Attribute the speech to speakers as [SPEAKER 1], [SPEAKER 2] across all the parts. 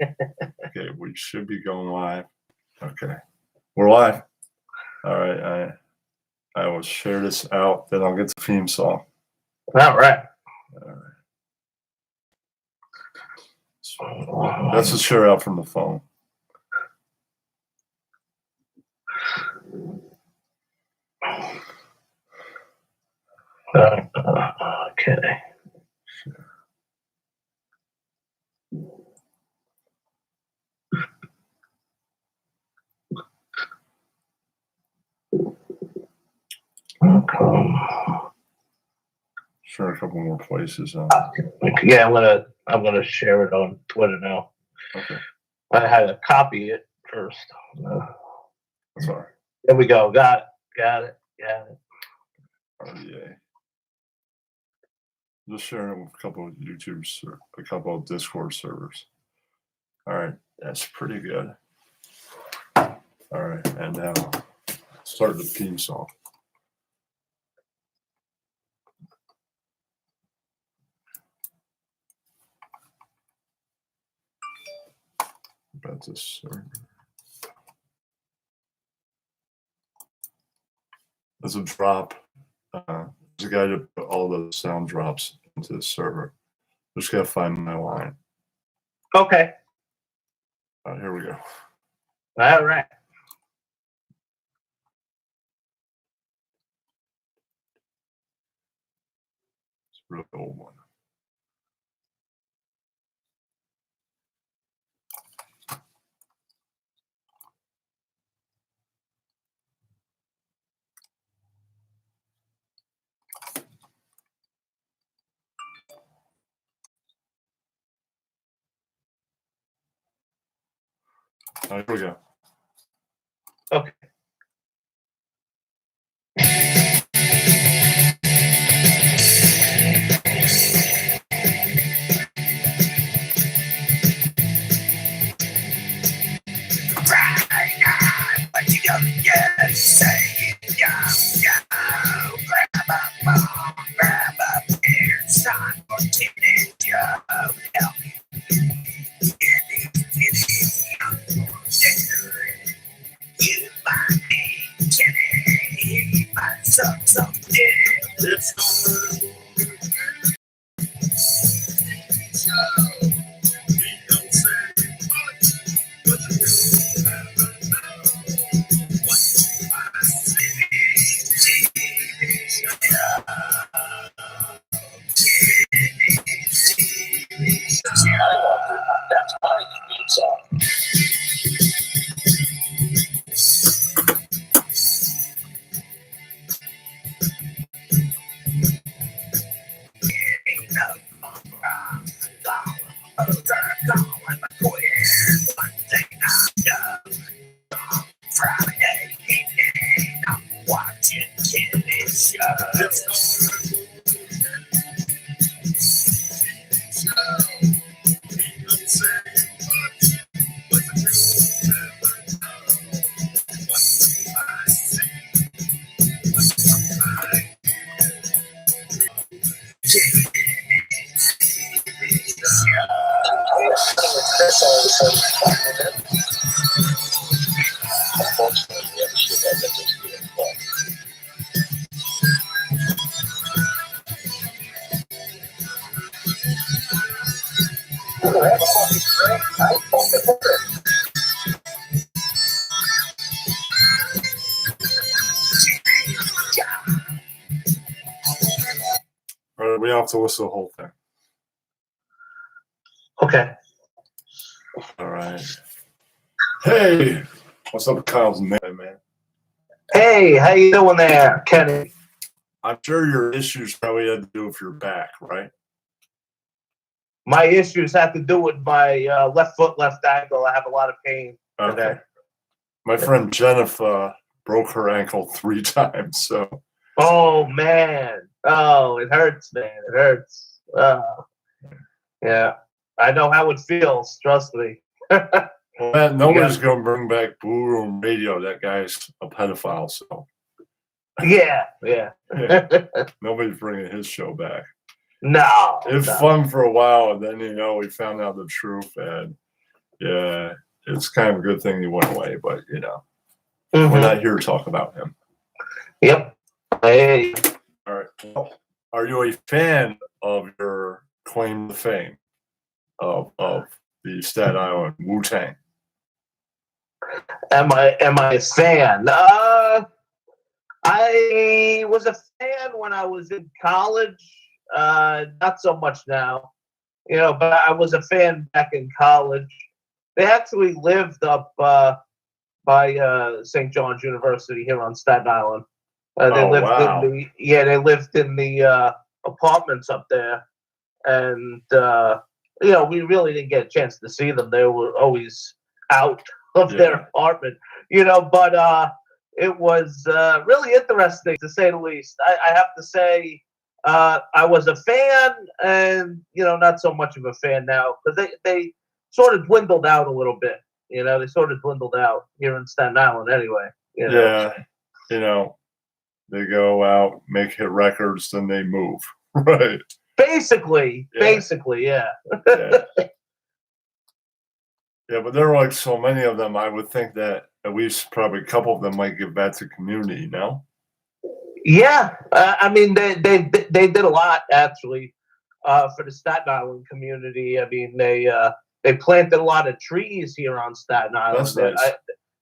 [SPEAKER 1] Okay, we should be going live. Okay, we're live. All right, I will share this out, then I'll get the theme song.
[SPEAKER 2] All right.
[SPEAKER 1] That's a share out from the phone.
[SPEAKER 2] Okay.
[SPEAKER 1] Share a couple more places.
[SPEAKER 2] Yeah, I'm gonna share it on Twitter now.
[SPEAKER 1] Okay.
[SPEAKER 2] I had to copy it first.
[SPEAKER 1] That's all right.
[SPEAKER 2] There we go. Got it.
[SPEAKER 1] RDA. Just sharing it with a couple of YouTubes or a couple of Discord servers. All right, that's pretty good. All right, and now start the theme song. About this server. There's a drop. There's a guy to put all the sound drops into the server. Just gotta find my line.
[SPEAKER 2] Okay.
[SPEAKER 1] Here we go.
[SPEAKER 2] All right.
[SPEAKER 1] It's a real old one. Here we go.
[SPEAKER 2] Okay.
[SPEAKER 1] All right, we have to listen to the whole thing.
[SPEAKER 2] Okay.
[SPEAKER 1] All right. Hey, what's up, Kyle's man?
[SPEAKER 2] Hey, how you doing there, Kenny?
[SPEAKER 1] I'm sure your issues probably had to do with your back, right?
[SPEAKER 2] My issues have to do with my left foot, left ankle. I have a lot of pain.
[SPEAKER 1] Okay. My friend Jennifer broke her ankle 3 times, so.
[SPEAKER 2] Oh man! Oh, it hurts, man. It hurts. Yeah, I know how it feels. Trust me.
[SPEAKER 1] Well, man, nobody's gonna bring back Blue Room Radio. That guy's a pedophile, so.
[SPEAKER 2] Yeah.
[SPEAKER 1] Nobody's bringing his show back.
[SPEAKER 2] No.
[SPEAKER 1] It's fun for a while, and then we found out the truth, and Yeah, it's kind of a good thing he went away, but we're
[SPEAKER 2] Mhm.
[SPEAKER 1] not here to talk about him.
[SPEAKER 2] Yep. Hey.
[SPEAKER 1] All right. Well, are you a fan of your claim to fame of the Staten Island Wu-Tang?
[SPEAKER 2] Am I a fan? I was a fan when I was in college. Not so much now, but I was a fan back in college. They actually lived up by St. John's University here on Staten Island. They
[SPEAKER 1] Oh,
[SPEAKER 2] lived in
[SPEAKER 1] wow.
[SPEAKER 2] they lived in the apartments up there, and we really didn't get a chance to see them. They were always out of their
[SPEAKER 1] Yeah.
[SPEAKER 2] apartment, but it was really interesting to say the least. I have to say, I was a fan, and not so much of a fan now because they sort of dwindled out a little bit. They sort of dwindled out here in Staten Island, anyway.
[SPEAKER 1] Yeah. They go out, make hit records, then they move. Right.
[SPEAKER 2] Basically,
[SPEAKER 1] Yeah.
[SPEAKER 2] basically, yeah.
[SPEAKER 1] Yeah. Yeah, but there were like so many of them. I would think that at least probably a couple of them might give back to community. No.
[SPEAKER 2] Yeah, I mean they did a lot actually for the Staten Island community. I mean they planted a lot of trees here on Staten
[SPEAKER 1] That's
[SPEAKER 2] Island.
[SPEAKER 1] nice.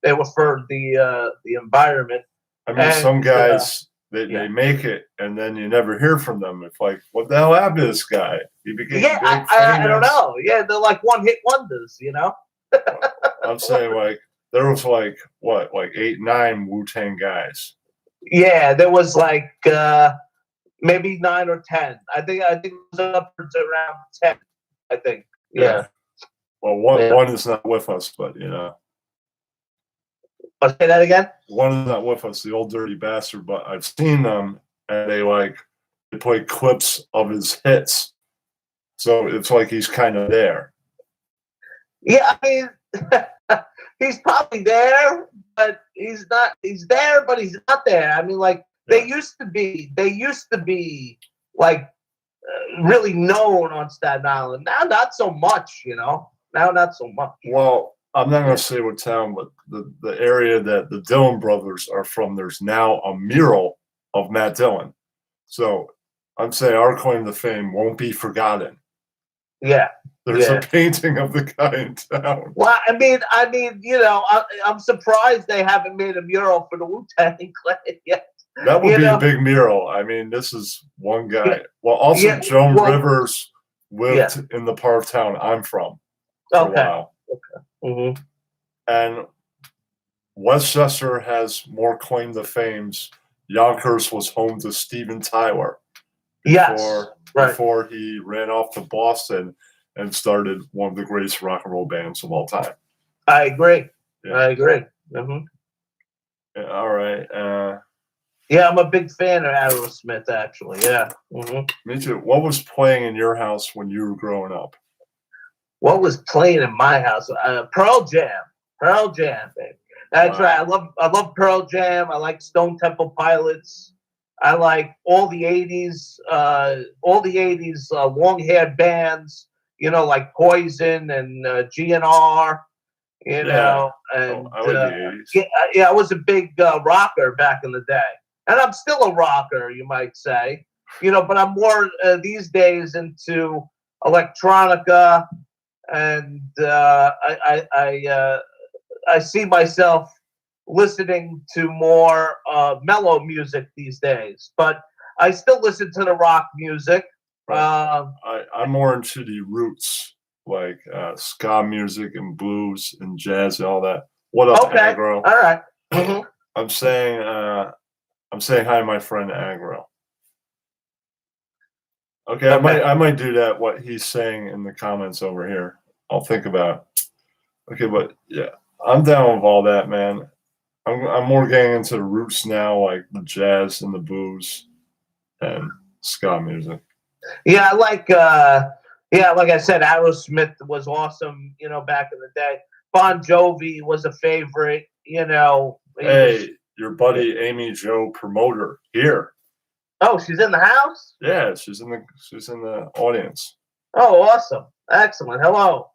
[SPEAKER 2] They were for the environment.
[SPEAKER 1] I mean,
[SPEAKER 2] And
[SPEAKER 1] some guys they
[SPEAKER 2] yeah.
[SPEAKER 1] make it and then you never hear from them. It's like, what the hell happened to this guy? He became
[SPEAKER 2] Yeah,
[SPEAKER 1] big,
[SPEAKER 2] I don't
[SPEAKER 1] famous.
[SPEAKER 2] know. Yeah, they're like one-hit wonders.
[SPEAKER 1] I'm saying like there was like what, like 8, 9 Wu-Tang guys.
[SPEAKER 2] Yeah, there was like maybe 9 or 10. I think it was upwards around 10. I think. Yeah.
[SPEAKER 1] Well,
[SPEAKER 2] Yeah.
[SPEAKER 1] one is not with us, but
[SPEAKER 2] I'll say that again.
[SPEAKER 1] one is not with us, the old dirty bastard. But I've seen them, and they play clips of his hits, so it's like he's kind of there.
[SPEAKER 2] Yeah, I mean, he's probably there, but he's not. He's there, but he's not there. I mean, like they used to be. They used to be like really known on Staten Island. Now, not so much. Now, not so much.
[SPEAKER 1] Well, I'm not going to say what town, but the area that the Dillon brothers are from, there's now a mural of Matt Dillon. So I'm saying our claim to fame won't be forgotten.
[SPEAKER 2] Yeah.
[SPEAKER 1] There's a painting of the guy in town.
[SPEAKER 2] Well, I mean, I'm surprised they haven't made a mural for the Wu-Tang Clan yet.
[SPEAKER 1] That would be a big mural. I mean, this is one guy.
[SPEAKER 2] Yeah.
[SPEAKER 1] Well, also Joan
[SPEAKER 2] Well,
[SPEAKER 1] Rivers lived in the part of town I'm from for a while.
[SPEAKER 2] Okay. Mm-hmm.
[SPEAKER 1] And Westchester has more claim to fames. Yonkers was home to Steven Tyler before he ran off to Boston and started one of the greatest rock and roll bands of all time.
[SPEAKER 2] I agree.
[SPEAKER 1] Yeah.
[SPEAKER 2] I agree. Mm-hmm.
[SPEAKER 1] Yeah, all right.
[SPEAKER 2] Yeah, I'm a big fan of Aerosmith, actually. Yeah. Mm-hmm.
[SPEAKER 1] Me too. What was playing in your house when you were growing up?
[SPEAKER 2] What was playing in my house? Pearl Jam. Pearl Jam, baby. That's right. I love Pearl Jam. I like Stone Temple Pilots. I like all the '80s, long-haired bands. Like Poison and GNR. And
[SPEAKER 1] I like the 80s.
[SPEAKER 2] Yeah, I was a big rocker back in the day, and I'm still a rocker, you might say. But I'm more these days into electronica, and I see myself listening to more mellow music these days, but I still listen to the rock music.
[SPEAKER 1] Right. I'm more into the roots, like ska music and blues and jazz and all that. What up, Agro?
[SPEAKER 2] All right. Mm-hmm.
[SPEAKER 1] I'm saying hi to my friend Agro. Okay, I might do that. What he's saying in the comments over here, I'll think about it. Okay, but yeah, I'm down with all that, man. I'm more getting into the roots now, like the jazz and the blues and ska music.
[SPEAKER 2] Yeah, like I said, Aerosmith was awesome, back in the day. Bon Jovi was a favorite,
[SPEAKER 1] Hey, your buddy Amy Jo, promoter here.
[SPEAKER 2] Oh, she's in the house?
[SPEAKER 1] Yeah, she's in the audience.
[SPEAKER 2] Oh, awesome. Excellent. Hello.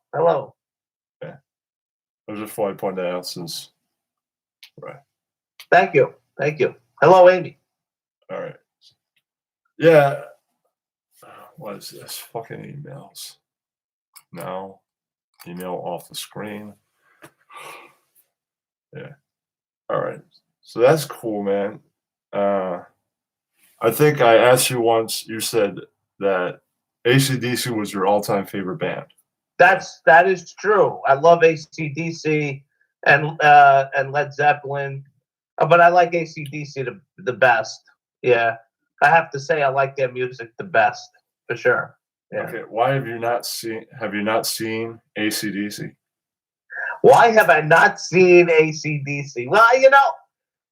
[SPEAKER 1] Yeah. I just thought I'd point that out since. Right.
[SPEAKER 2] Thank you. Thank you. Hello, Amy.
[SPEAKER 1] All right. Yeah. What is this? Fucking emails. No. Email off the screen. Yeah. All right. So that's cool, man. I think I asked you once, you said that AC/DC was your all-time favorite band.
[SPEAKER 2] That is true. I love AC/DC and Led Zeppelin, but I like AC/DC the best. Yeah, I have to say I like their music the best for sure. Yeah.
[SPEAKER 1] Okay, why have you not seen AC/DC?
[SPEAKER 2] Why have I not seen AC/DC? Well,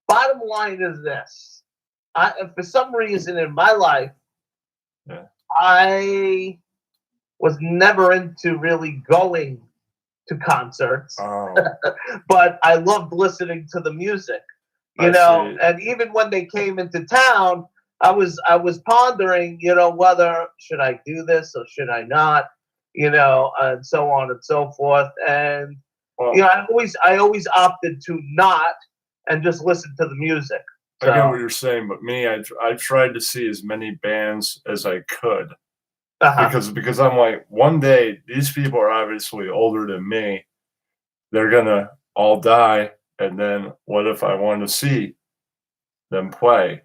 [SPEAKER 2] bottom line is this: for some reason in my life,
[SPEAKER 1] Yeah.
[SPEAKER 2] I was never into really going to concerts,
[SPEAKER 1] Oh,
[SPEAKER 2] but I loved listening to the music,
[SPEAKER 1] I see.
[SPEAKER 2] and even when they came into town, I was pondering, whether should I do this or should I not, and so on and so forth. And
[SPEAKER 1] Well,
[SPEAKER 2] I always opted to not and just listen to the music.
[SPEAKER 1] I get what
[SPEAKER 2] So,
[SPEAKER 1] you're saying, but me, I tried to see as many bands as I could
[SPEAKER 2] uh-huh.
[SPEAKER 1] because I'm like, one day these people are obviously older than me. They're gonna all die, and then what if I want to see them play?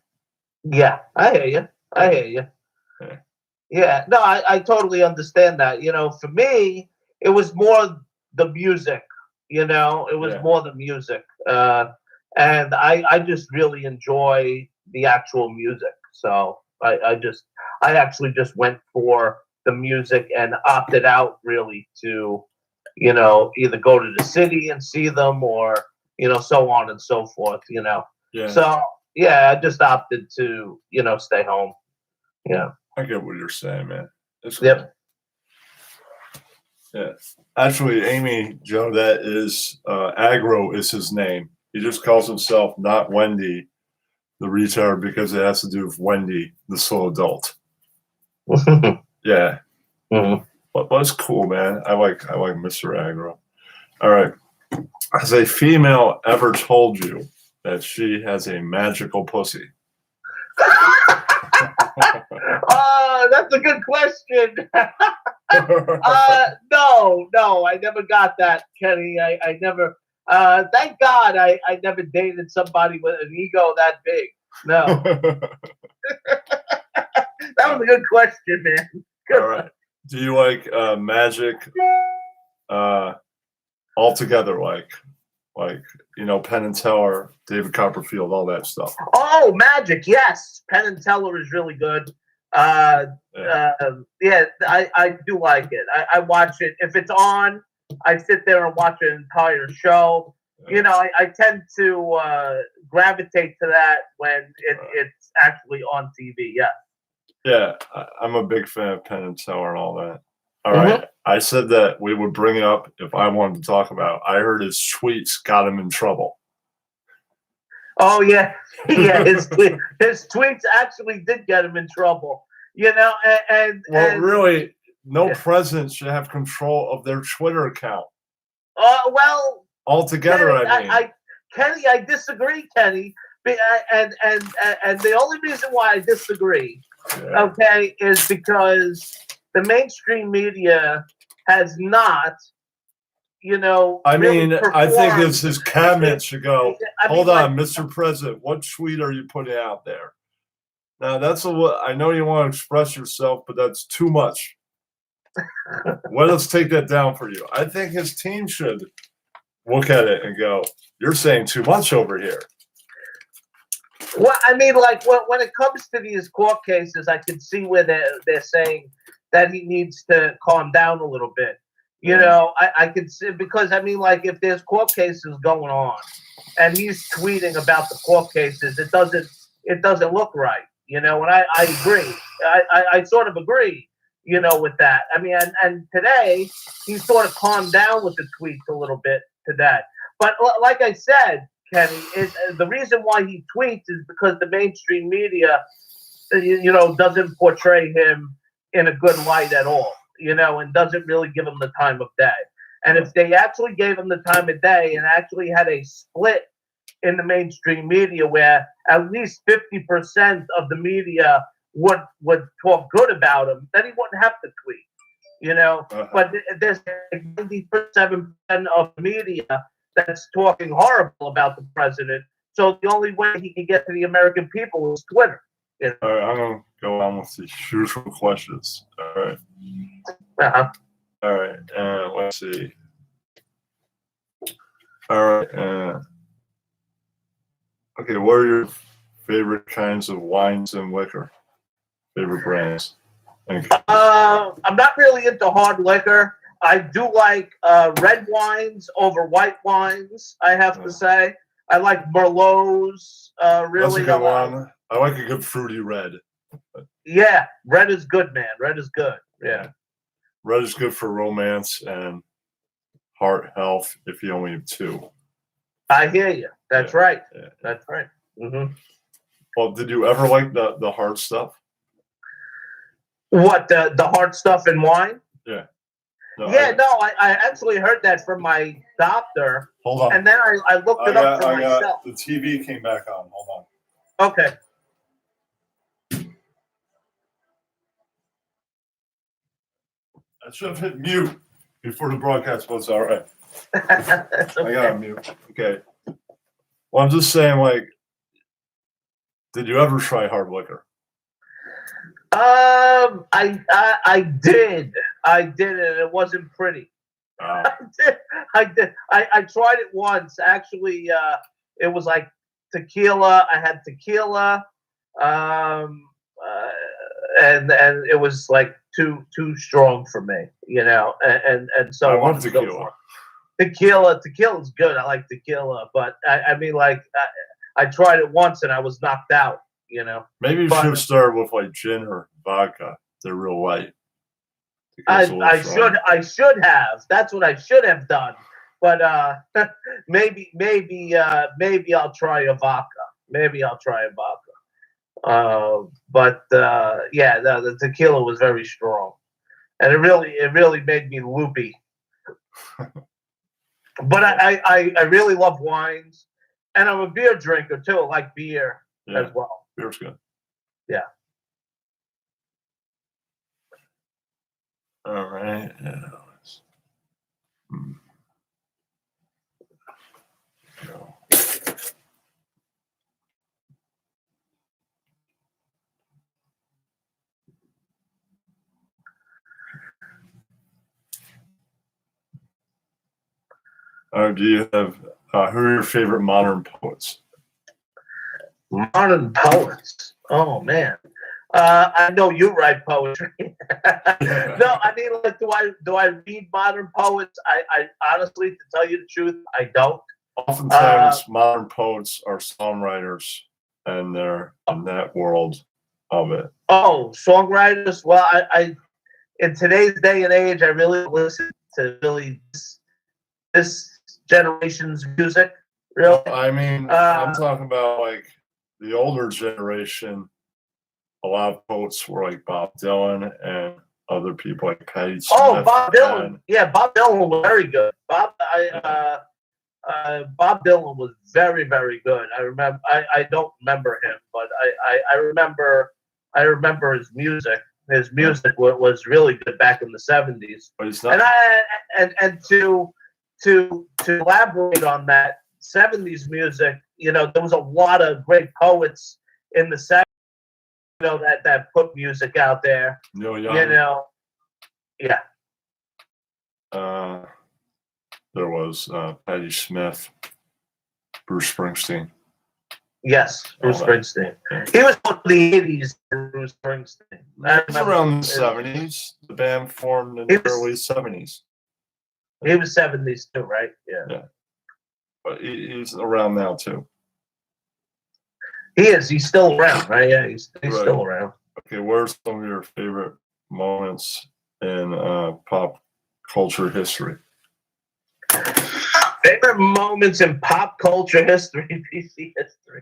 [SPEAKER 2] Yeah, I hear you. I hear you.
[SPEAKER 1] Yeah.
[SPEAKER 2] Yeah, no, I totally understand that. For me, it was more the music. It was
[SPEAKER 1] Yeah.
[SPEAKER 2] more the music, and I just really enjoy the actual music. So I actually just went for the music and opted out really to, either go to the city and see them or so on and so forth.
[SPEAKER 1] Yeah.
[SPEAKER 2] So yeah, I just opted to stay home. Yeah.
[SPEAKER 1] I get what you're saying, man. It's cool.
[SPEAKER 2] Yep.
[SPEAKER 1] Yeah. Actually, Amy, Joe, that is Agro is his name. He just calls himself not Wendy, the retard, because it has to do with Wendy, the slow adult. Yeah.
[SPEAKER 2] Mhm.
[SPEAKER 1] But it's cool, man. I like Mr. Agro. All right. Has a female ever told you that she has a magical pussy?
[SPEAKER 2] That's a good question. No, I never got that, Kenny. I never. Thank God, I never dated somebody with an ego that big. No, that was a good question, man. Good.
[SPEAKER 1] All right. Do you like magic altogether? Like Penn and Teller, David Copperfield, all that stuff.
[SPEAKER 2] Oh, magic! Yes, Penn and Teller is really good. Yeah, I do like it. I watch it if it's on. I sit there and watch an entire show. I tend to gravitate to that when it's actually on TV. Yeah.
[SPEAKER 1] Yeah, I'm a big fan of Penn and Teller and all that. All right. I said that we would bring it up if I wanted to talk about. I heard his tweets got him in trouble.
[SPEAKER 2] Oh yeah, yeah. His tweets actually did get him in trouble. And
[SPEAKER 1] really, no president should have control of their Twitter account.
[SPEAKER 2] Well,
[SPEAKER 1] altogether, Kenny,
[SPEAKER 2] Kenny, I disagree, Kenny. And the only reason why I disagree, okay, is because the mainstream media has not,
[SPEAKER 1] I
[SPEAKER 2] really
[SPEAKER 1] mean, I think
[SPEAKER 2] performed.
[SPEAKER 1] it's his cabinet should go. Hold on,
[SPEAKER 2] like,
[SPEAKER 1] Mr. President, what tweet are you putting out there? Now that's I know you want to express yourself, but that's too much. Well, let's take that down for you. I think his team should look at it and go, "You're saying too much over here."
[SPEAKER 2] Well, I mean, like when it comes to these court cases, I can see where they're saying that he needs to calm down a little bit. I could see, because I mean, like if there's court cases going on, and he's tweeting about the court cases, it doesn't look right. And I agree. I sort of agree. With that. I mean, and today he sort of calmed down with the tweets a little bit to that. But like I said, Kenny, the reason why he tweets is because the mainstream media, doesn't portray him in a good light at all, and doesn't really give him the time of day. And if they actually gave him the time of day and actually had a split in the mainstream media where at least 50% of the media would talk good about him, then he wouldn't have to tweet. You know, but there's 97% of the media that's talking horrible about the president. So the only way he can get to the American people is Twitter. You know?
[SPEAKER 1] All right, I'm gonna go on with the usual questions. All right.
[SPEAKER 2] Uh-huh.
[SPEAKER 1] All right. Let's see. All right. Okay, what are your favorite kinds of wines and liquor? Favorite brands?
[SPEAKER 2] I'm not really into hard liquor. I do like red wines over white wines, I have to say. I like Merlots. Really,
[SPEAKER 1] that's a good one. I like a good fruity red.
[SPEAKER 2] Yeah, red is good, man. Red is good. Yeah.
[SPEAKER 1] Red is good for romance and heart health if you only have two.
[SPEAKER 2] I hear you. That's right. Yeah. That's right. Mm-hmm.
[SPEAKER 1] Well, did you ever like the hard stuff?
[SPEAKER 2] What, the hard stuff in wine?
[SPEAKER 1] Yeah.
[SPEAKER 2] I actually heard that from my doctor.
[SPEAKER 1] Hold on.
[SPEAKER 2] And then I looked it up for myself.
[SPEAKER 1] The TV came back on. Hold on.
[SPEAKER 2] Okay.
[SPEAKER 1] I should have hit mute before the broadcast was all right.
[SPEAKER 2] Okay.
[SPEAKER 1] I got mute. Okay. Well, I'm just saying, like, did you ever try hard liquor?
[SPEAKER 2] I did, and it wasn't pretty. I did. I tried it once. Actually, it was like tequila. I had tequila, and it was like too strong for me, you know. And so
[SPEAKER 1] I want tequila.
[SPEAKER 2] Tequila's good. I like tequila, but I mean, like, I tried it once and I was knocked out. You know,
[SPEAKER 1] maybe you should start with like gin or vodka. They're real light.
[SPEAKER 2] I should have. That's what I should have done. But maybe I'll try a vodka. Maybe I'll try a vodka. The tequila was very strong, and it really made me loopy. But I really love wines, and I'm a beer drinker too. I like beer as well.
[SPEAKER 1] Beer's good.
[SPEAKER 2] Yeah.
[SPEAKER 1] All right. Do you have who are your favorite modern poets?
[SPEAKER 2] Modern poets. Oh man. I know you write poetry. No, I mean, like, do I read modern poets? I honestly, to tell you the truth, I don't.
[SPEAKER 1] Oftentimes, modern poets are songwriters, and they're in that world of it.
[SPEAKER 2] Oh, songwriters. Well, I in today's day and age, I really listen to this generation's music. Really,
[SPEAKER 1] I mean, I'm talking about like the older generation. A lot of poets were like Bob Dylan and other people like Patti Smith.
[SPEAKER 2] Oh, Bob Dylan. Yeah, Bob Dylan was very good. Bob Dylan was very, very good. I remember. I don't remember him, but I remember his music. His music was really good back in the 70s.
[SPEAKER 1] But it's not.
[SPEAKER 2] And to elaborate on that 70s music, you know, there was a lot of great poets in the 70s. You know, that put music out there.
[SPEAKER 1] Neil Young.
[SPEAKER 2] You know, yeah.
[SPEAKER 1] There was Patti Smith, Bruce Springsteen.
[SPEAKER 2] Yes, Bruce Springsteen. He was from the 80s. Bruce Springsteen.
[SPEAKER 1] It was around the 70s. The band formed in the early 70s.
[SPEAKER 2] He was 70s too, right?
[SPEAKER 1] Yeah. But he's around now too.
[SPEAKER 2] He is. He's still around, right? Yeah, he's still around.
[SPEAKER 1] Okay, what are some of your favorite moments in pop culture history?
[SPEAKER 2] Favorite moments in pop culture history, PC history.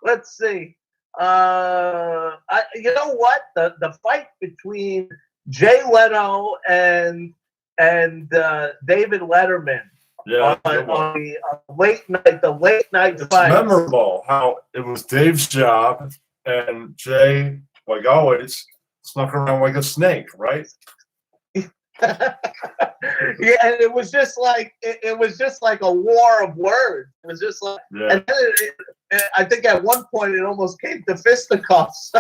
[SPEAKER 2] Let's see. You know what? The fight between Jay Leno and and David Letterman
[SPEAKER 1] Yeah,
[SPEAKER 2] on the late night
[SPEAKER 1] it's
[SPEAKER 2] fights.
[SPEAKER 1] memorable how it was Dave's job, and Jay, like always, snuck around like a snake, right?
[SPEAKER 2] Yeah, and it was just like it was just like a war of words. It was just like,
[SPEAKER 1] Yeah.
[SPEAKER 2] and then I think at one point it almost came to fisticuffs.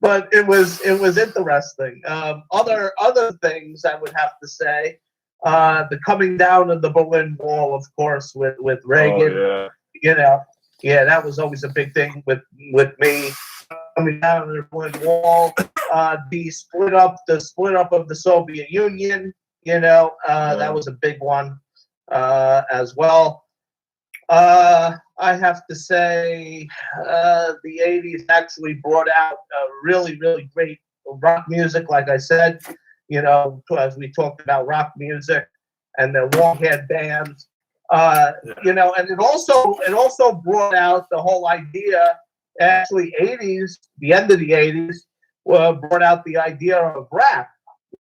[SPEAKER 2] But it was interesting. Other things I would have to say, the coming down of the Berlin Wall, of course, with Reagan.
[SPEAKER 1] Oh,
[SPEAKER 2] You know, yeah, that was always a big thing with me. Coming down of the Berlin Wall, the split up of the Soviet Union. You know, that was a big one as well. I have to say, the '80s actually brought out really, really great rock music. Like I said, you know, as we talked about rock music and the long-haired bands, you know, and it also brought out the whole idea. Actually, '80s, the end of the '80s, brought out the idea of rap.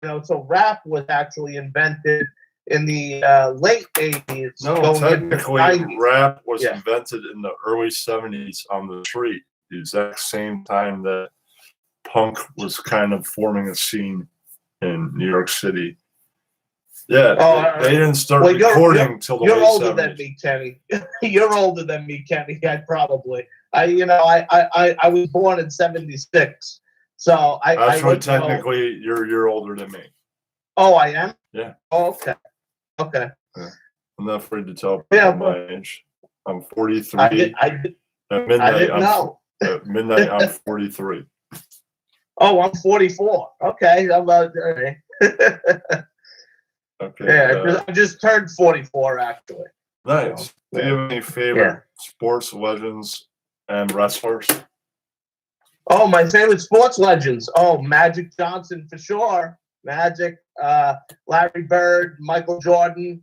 [SPEAKER 2] You know, so rap was actually invented in the late '80s.
[SPEAKER 1] No, technically, rap was invented in the early '70s on the street, the exact same time that punk was kind of forming a scene in New York City. Yeah, they didn't start recording till the late 70s.
[SPEAKER 2] You're older than me, Kenny. You're older than me, Kenny. I was born in '76, so
[SPEAKER 1] Actually, technically, you're older than me.
[SPEAKER 2] Oh, I am?
[SPEAKER 1] Yeah.
[SPEAKER 2] Oh, okay. Okay.
[SPEAKER 1] Yeah. I'm not afraid to tell people my age. I'm 43. At midnight, I'm 43.
[SPEAKER 2] Oh, I'm 44. Okay. I'm about
[SPEAKER 1] Okay.
[SPEAKER 2] Yeah, I just turned 44, actually.
[SPEAKER 1] Nice. So, do you have any favorite sports legends and wrestlers?
[SPEAKER 2] Oh, my favorite sports legends. Oh, Magic Johnson for sure. Magic, Larry Bird, Michael Jordan.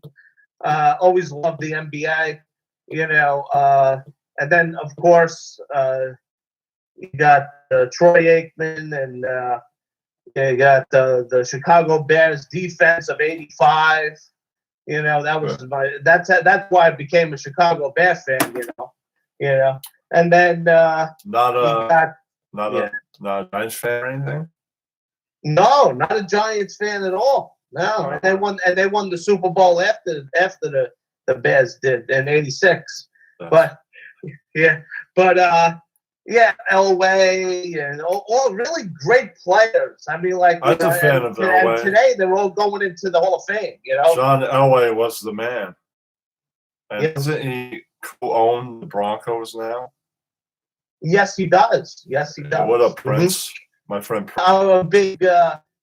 [SPEAKER 2] Always loved the NBA, you know. And then, of course, you got Troy Aikman, and you got the Chicago Bears defense of '85. You know, that was that's why I became a Chicago Bear fan. You know, and then
[SPEAKER 1] not a Giants fan or anything.
[SPEAKER 2] No, not a Giants fan at all. No, and they won the Super Bowl after the Bears did in '86. But Elway and all really great players. I mean, like
[SPEAKER 1] I'm a fan of Elway.
[SPEAKER 2] And today they're all going into the Hall of Fame. You know,
[SPEAKER 1] John Elway was the man. And doesn't he co-own the Broncos now?
[SPEAKER 2] Yes, he does. Yes, he does.
[SPEAKER 1] What up, Prince? My friend Prince.
[SPEAKER 2] I'm a big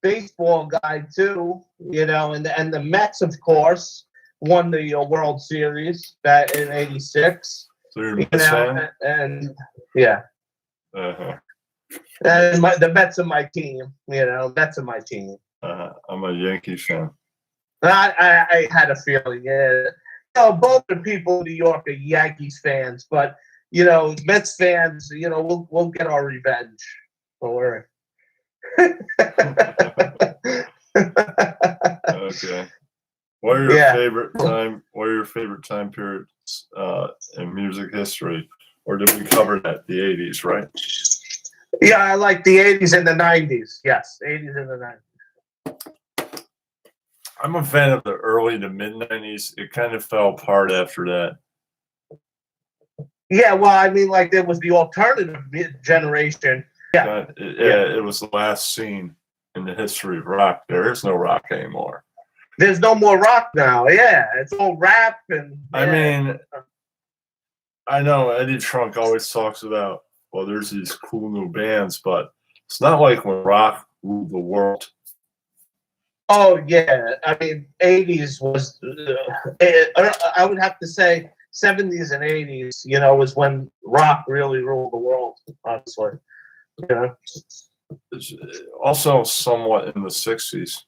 [SPEAKER 2] baseball guy too, you know, and the Mets, of course, won the World Series back in '86.
[SPEAKER 1] So you're a Mets fan?
[SPEAKER 2] And yeah,
[SPEAKER 1] and
[SPEAKER 2] the Mets are my team. You know, Mets are my team.
[SPEAKER 1] I'm a Yankees fan.
[SPEAKER 2] I had a feeling. Yeah, you know, both the people in New York are Yankees fans, but you know, Mets fans, you know, we'll get our revenge. Don't worry.
[SPEAKER 1] Okay. What are your favorite time periods in music history? Or did we cover that? The '80s, right?
[SPEAKER 2] Yeah, I like the '80s and the '90s. Yes, '80s and the '90s.
[SPEAKER 1] I'm a fan of the early to mid '90s. It kind of fell apart after that.
[SPEAKER 2] Yeah, well, I mean, like there was the alternative generation. Yeah.
[SPEAKER 1] It was the last scene in the history of rock. There is no rock anymore.
[SPEAKER 2] There's no more rock now. Yeah, it's all rap and. Yeah.
[SPEAKER 1] I mean, I know Eddie Trunk always talks about, well, there's these cool new bands, but it's not like when rock ruled the world.
[SPEAKER 2] Oh yeah, I mean, '80s was. I would have to say '70s and '80s. You know, was when rock really ruled the world. Honestly. Yeah.
[SPEAKER 1] It's also somewhat in the '60s,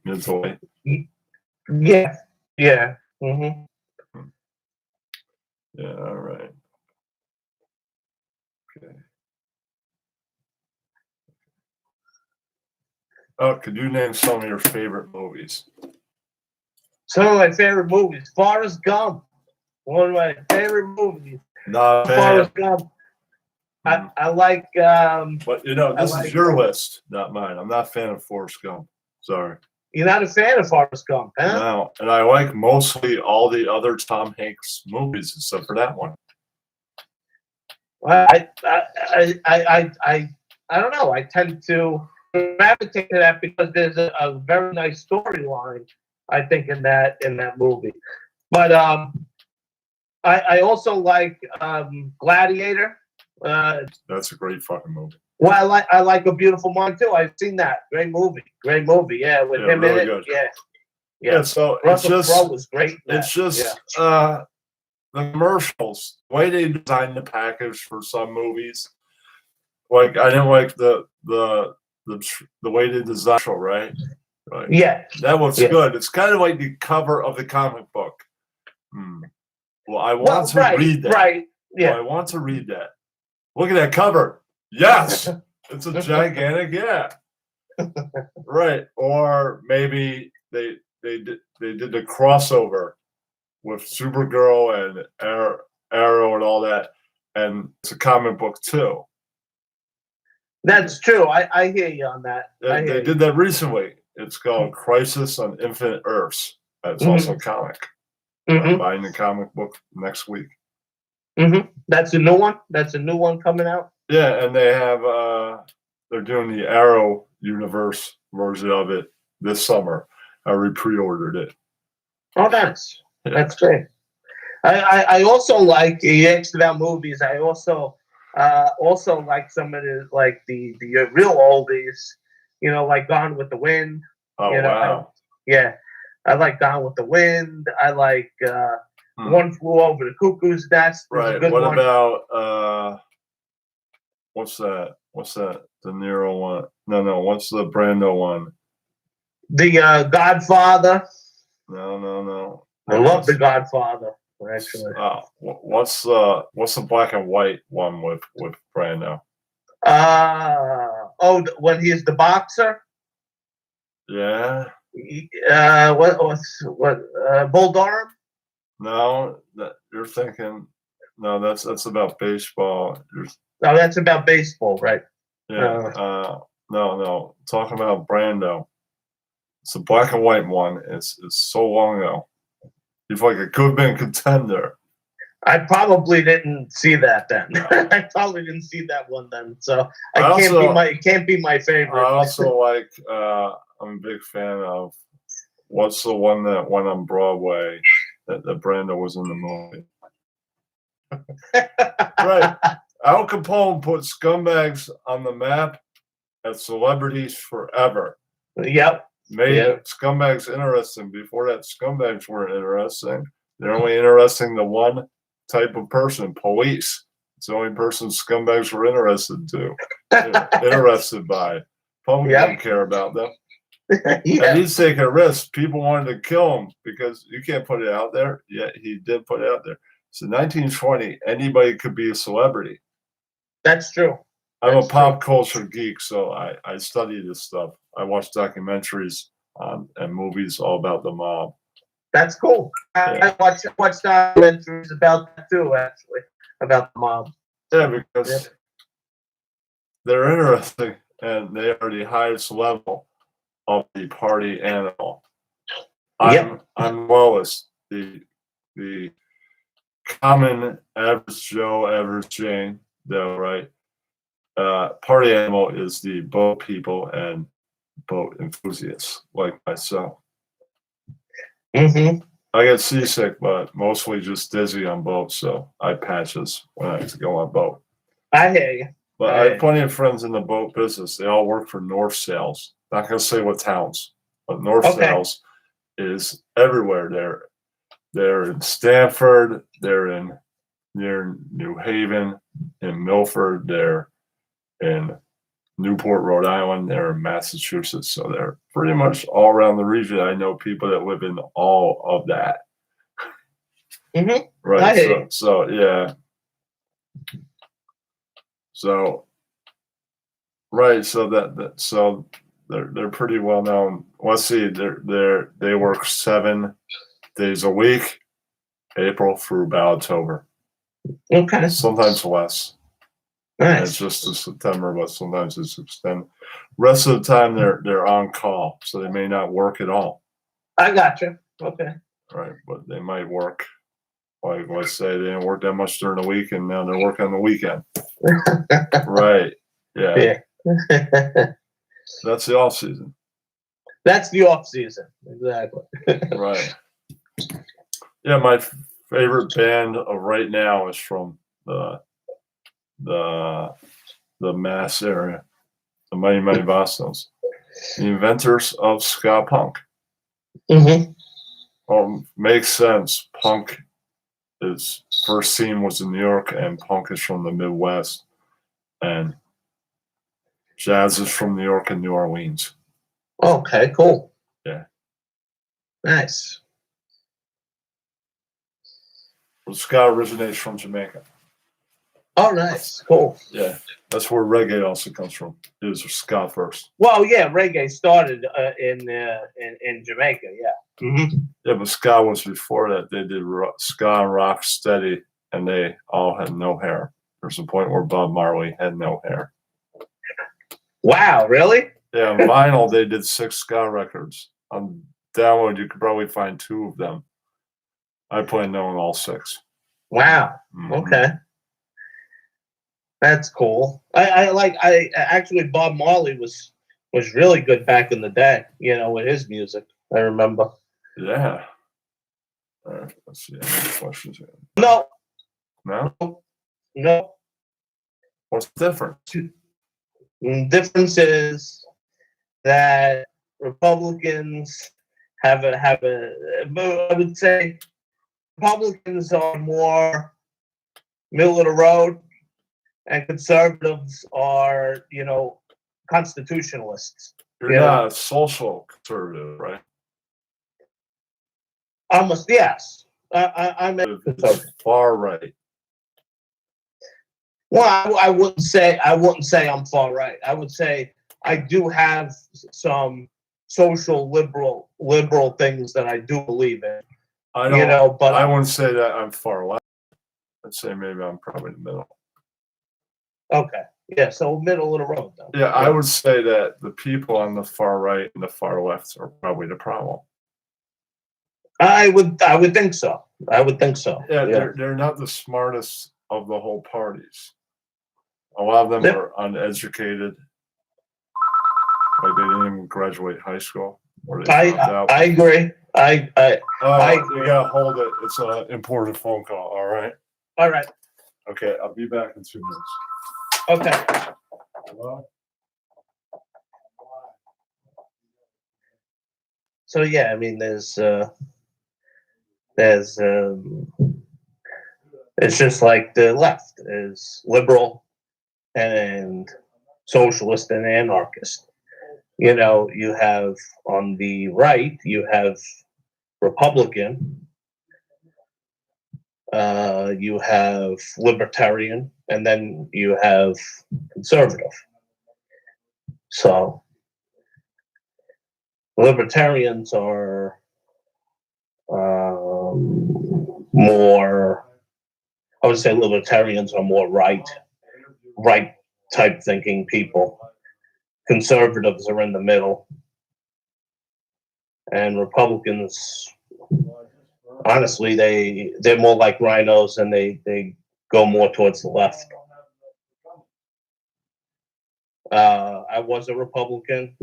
[SPEAKER 1] mid to late.
[SPEAKER 2] Yeah. Yeah. Mm-hmm.
[SPEAKER 1] Yeah. All right. Okay. Oh, could you name some of your favorite movies?
[SPEAKER 2] Some of my favorite movies. Forrest Gump. One of my favorite movies.
[SPEAKER 1] Not a fan.
[SPEAKER 2] Forrest Gump. I like.
[SPEAKER 1] But you know, this
[SPEAKER 2] like,
[SPEAKER 1] is your list, not mine. I'm not a fan of Forrest Gump. Sorry.
[SPEAKER 2] You're not a fan of Forrest Gump, huh?
[SPEAKER 1] No, and I like mostly all the other Tom Hanks movies except for that one.
[SPEAKER 2] Well, I don't know. I tend to gravitate to that because there's a very nice storyline. I think in that movie, but I also like Gladiator.
[SPEAKER 1] That's a great fucking movie.
[SPEAKER 2] Well, I like A Beautiful Mind too. I've seen that. Great movie. Yeah, with him
[SPEAKER 1] really
[SPEAKER 2] in it.
[SPEAKER 1] good.
[SPEAKER 2] Yeah.
[SPEAKER 1] So
[SPEAKER 2] Russell
[SPEAKER 1] it's
[SPEAKER 2] Crowe
[SPEAKER 1] just
[SPEAKER 2] was great.
[SPEAKER 1] it's just the commercials, the way they design the package for some movies. Like I didn't like the way they designed it, right? Right.
[SPEAKER 2] Yeah.
[SPEAKER 1] That was good. It's kind of like the cover of the comic book. Well, I want to read that.
[SPEAKER 2] Right. Yeah.
[SPEAKER 1] Well, I want to read that. Look at that cover. Yes, it's a gigantic right. Or maybe they did the crossover with Supergirl and Arrow and all that, and it's a comic book too.
[SPEAKER 2] That's true. I hear you on that.
[SPEAKER 1] They did that recently. It's called Crisis on Infinite Earths. It's also a comic. I'm buying the comic book next week.
[SPEAKER 2] That's a new one. That's a new one coming out.
[SPEAKER 1] Yeah, and they have they're doing the Arrow universe version of it this summer. I pre-ordered it.
[SPEAKER 2] Oh, that's great. I also like, you asked about movies. I also like some of the real oldies. You know, like Gone with the Wind.
[SPEAKER 1] Oh,
[SPEAKER 2] you know,
[SPEAKER 1] wow.
[SPEAKER 2] I like Gone with the Wind. I like One Flew Over the Cuckoo's Nest.
[SPEAKER 1] Right. What about what's that? What's that? The Nero one? No. What's the Brando one?
[SPEAKER 2] The Godfather.
[SPEAKER 1] No.
[SPEAKER 2] I love The Godfather. Actually.
[SPEAKER 1] What's the black and white one with Brando?
[SPEAKER 2] When he's the boxer.
[SPEAKER 1] Yeah.
[SPEAKER 2] Bull Durham?
[SPEAKER 1] No, you're thinking. No, that's about baseball.
[SPEAKER 2] No, that's about baseball, right?
[SPEAKER 1] Yeah. No. Talking about Brando. It's a black and white one. It's so long ago. He's like a could have been contender.
[SPEAKER 2] I probably didn't see that then. No. I probably didn't see that one then. So it can't be my favorite.
[SPEAKER 1] I also like. I'm a big fan of. What's the one that went on Broadway that Brando was in the movie? Right. Al Capone put scumbags on the map as celebrities forever.
[SPEAKER 2] Yep.
[SPEAKER 1] Made scumbags interesting. Before that, scumbags weren't interesting. They're only interesting to one type of person, police. It's the only person scumbags were interested by. Public didn't care about them. And he's taking a risk. People wanted to kill him because you can't put it out there. Yet he did put it out there. So 1920, anybody could be a celebrity.
[SPEAKER 2] That's true.
[SPEAKER 1] I'm a pop culture geek, so I study this stuff. I watch documentaries and movies all about the mob.
[SPEAKER 2] That's cool. I watch documentaries about that too, actually, about the mob.
[SPEAKER 1] Yeah, because they're interesting and they are the highest level of the party animal. I'm Wallace, the common average Joe, average Jane, though, right? Party animal is the boat people and boat enthusiasts like myself. I get seasick, but mostly just dizzy on boats, so I patches when I go on boat.
[SPEAKER 2] I hear you.
[SPEAKER 1] But I have plenty of friends in the boat business. They all work for North Sails. Not going to say what towns, but North Sails is everywhere. They're in Stamford. They're near New Haven, in Milford. They're in Newport, Rhode Island. They're in Massachusetts. So they're pretty much all around the region. I know people that live in all of that. Right. So yeah. So right. So they're pretty well known. Let's see, they work 7 days a week, April through about October.
[SPEAKER 2] Okay.
[SPEAKER 1] Sometimes less. And it's
[SPEAKER 2] Nice.
[SPEAKER 1] just to September, but sometimes it's extended. Rest of the time they're on call, so they may not work at all.
[SPEAKER 2] I got you. Okay.
[SPEAKER 1] Right, but they might work. Like let's say they didn't work that much during the week, and now they're working on the weekend. Right. Yeah.
[SPEAKER 2] Yeah.
[SPEAKER 1] That's the off season.
[SPEAKER 2] That's the off season. Exactly.
[SPEAKER 1] Right. Yeah, my favorite band of right now is from the Mass area, the Mighty Mighty Boston's, the inventors of ska punk.
[SPEAKER 2] Mm-hmm.
[SPEAKER 1] Makes sense. Punk is first scene was in New York, and punk is from the Midwest, and jazz is from New York and New Orleans.
[SPEAKER 2] Okay, cool.
[SPEAKER 1] Yeah.
[SPEAKER 2] Nice.
[SPEAKER 1] Well, ska originates from Jamaica.
[SPEAKER 2] Oh, nice. Cool.
[SPEAKER 1] Yeah, that's where reggae also comes from. It was ska first.
[SPEAKER 2] Well, yeah, reggae started in Jamaica. Yeah. Mm-hmm.
[SPEAKER 1] Yeah, but ska was before that. They did ska and rock steady, and they all had no hair. There's a point where Bob Marley had no hair.
[SPEAKER 2] Wow, really?
[SPEAKER 1] Yeah, on vinyl they did 6 ska records. On download you could probably find 2 of them. I plan to own all 6.
[SPEAKER 2] Wow.
[SPEAKER 1] Mm-hmm.
[SPEAKER 2] Okay. That's cool. I actually Bob Marley was really good back in the day, with his music. I remember.
[SPEAKER 1] Yeah. All right, let's see. Any questions here?
[SPEAKER 2] No.
[SPEAKER 1] No? What's different?
[SPEAKER 2] Difference is that Republicans have a I would say Republicans are more middle of the road, and conservatives are, constitutionalists.
[SPEAKER 1] You're not a social conservative, right?
[SPEAKER 2] Almost, yes. I'm a conservative.
[SPEAKER 1] Far right.
[SPEAKER 2] Well, I wouldn't say I'm far right. I would say I do have some social liberal things that I do believe in. But
[SPEAKER 1] I wouldn't say that I'm far left. I'd say maybe I'm probably in the middle.
[SPEAKER 2] Okay. Yeah, so middle of the road though.
[SPEAKER 1] Yeah, I would say that the people on the far right and the far left are probably the problem.
[SPEAKER 2] I would think so. I would think so.
[SPEAKER 1] Yeah, they're not the smartest of the whole parties. A lot of them are uneducated. Like they didn't even graduate high school. Or they dropped out.
[SPEAKER 2] I agree. I
[SPEAKER 1] you gotta hold it. It's an important phone call. All right.
[SPEAKER 2] All right.
[SPEAKER 1] Okay, I'll be back in 2 minutes.
[SPEAKER 2] Okay.
[SPEAKER 1] Hello?
[SPEAKER 2] So yeah, I mean, there's it's just like the left is liberal and socialist and anarchist. You have on the right, you have Republican, you have libertarian, and then you have conservative. So libertarians are more, I would say libertarians are more right type thinking people. Conservatives are in the middle. And Republicans, honestly, they're more like rhinos, and they go more towards the left. I was a Republican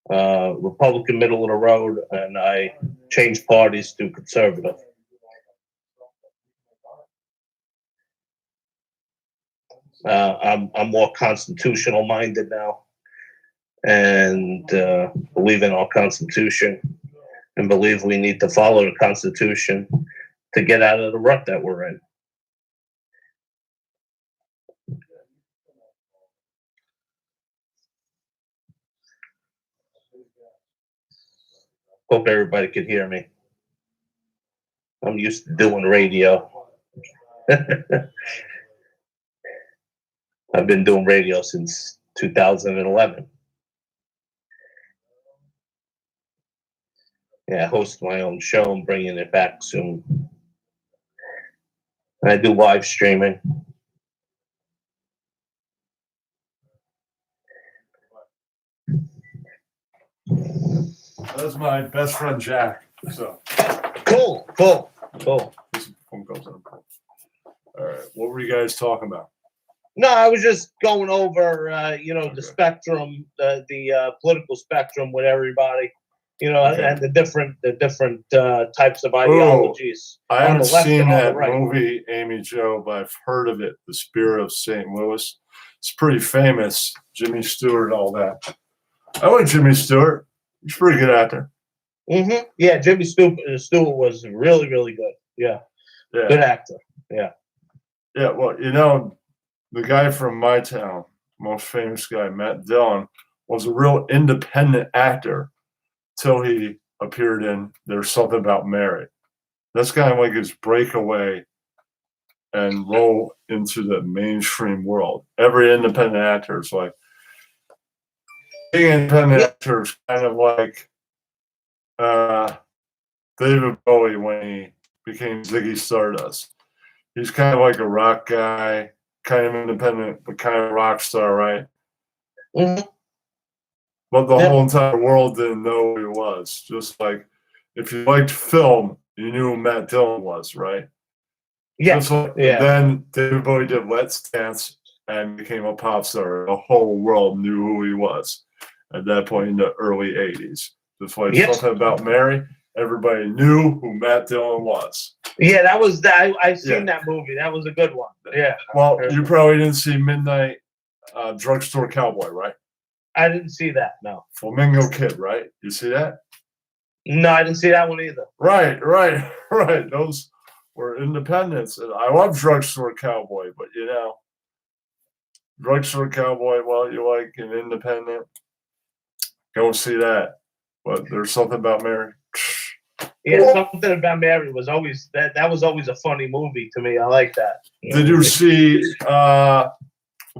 [SPEAKER 2] middle of the road, and I changed parties to conservative. I'm more constitutional minded now, and believe in our Constitution, and believe we need to follow the Constitution to get out of the rut that we're in. Hope everybody could hear me. I'm used to doing radio. I've been doing radio since 2011. Yeah, host my own show. I'm bringing it back soon. And I do live streaming.
[SPEAKER 1] That's my best friend Jack. So
[SPEAKER 2] Cool.
[SPEAKER 1] this phone goes on. All right, what were you guys talking about?
[SPEAKER 2] No, I was just going over,
[SPEAKER 1] Okay.
[SPEAKER 2] the spectrum, the political spectrum with everybody,
[SPEAKER 1] Okay.
[SPEAKER 2] and the different types of ideologies.
[SPEAKER 1] I
[SPEAKER 2] on the
[SPEAKER 1] haven't
[SPEAKER 2] left
[SPEAKER 1] seen
[SPEAKER 2] and on the
[SPEAKER 1] that
[SPEAKER 2] right.
[SPEAKER 1] movie, Amy Jo, but I've heard of it. The Spirit of St. Louis. It's pretty famous. Jimmy Stewart, all that. I like Jimmy Stewart. He's a pretty good actor.
[SPEAKER 2] Mm-hmm. Yeah, Jimmy Stewart was really, really good. Yeah,
[SPEAKER 1] Yeah.
[SPEAKER 2] good actor. Yeah.
[SPEAKER 1] Yeah, well, you know, the guy from my town, most famous guy, Matt Dillon, was a real independent actor till he appeared in There's Something About Mary. That's kind of like his breakaway and roll into the mainstream world. Every independent actor is like, being an independent actor is kind of like David Bowie when he became Ziggy Stardust. He's kind of like a rock guy, kind of independent, but kind of rock star, right?
[SPEAKER 2] Mm-hmm.
[SPEAKER 1] But the whole entire world didn't know who he was. Just like if you liked film, you knew who Matt Dillon was, right?
[SPEAKER 2] Yeah.
[SPEAKER 1] Just like,
[SPEAKER 2] Yeah.
[SPEAKER 1] then David Bowie did Let's Dance and became a pop star. The whole world knew who he was at that point in the early 80s. Just like Something About Mary, everybody knew who Matt Dillon was.
[SPEAKER 2] Yeah, that was that. I've seen that movie. That was a good one. Yeah.
[SPEAKER 1] Well, you probably didn't see Midnight Drugstore Cowboy, right?
[SPEAKER 2] I didn't see that. No.
[SPEAKER 1] Flamingo Kid, right? You see that?
[SPEAKER 2] No, I didn't see that one either.
[SPEAKER 1] Right. Those were independents. And I love Drugstore Cowboy, but you know, Drugstore Cowboy, well, you like an independent, go see that. But There's Something About Mary.
[SPEAKER 2] Yeah, Something About Mary was always that was always a funny movie to me. I like that.
[SPEAKER 1] Did you see about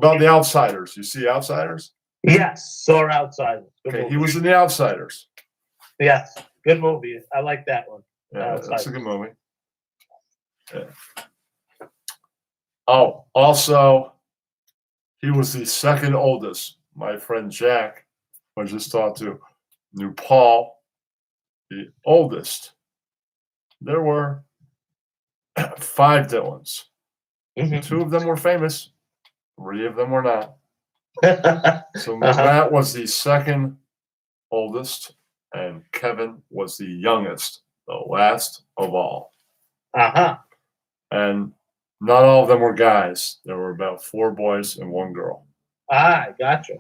[SPEAKER 1] The Outsiders? You see Outsiders?
[SPEAKER 2] Yes, saw Outsiders.
[SPEAKER 1] Okay, he was in The Outsiders.
[SPEAKER 2] Yes, good movie. I like that one.
[SPEAKER 1] Yeah, that's a good movie. Yeah. Oh, also, he was the second oldest. My friend Jack, I just talked to, knew Paul, the oldest. There were 5 Dylans.
[SPEAKER 2] Mm-hmm.
[SPEAKER 1] 2 of them were famous. 3 of them were not. So Matt was the second oldest, and Kevin was the youngest, the last of all. And not all of them were guys. There were about 4 boys and 1 girl.
[SPEAKER 2] Ah, gotcha.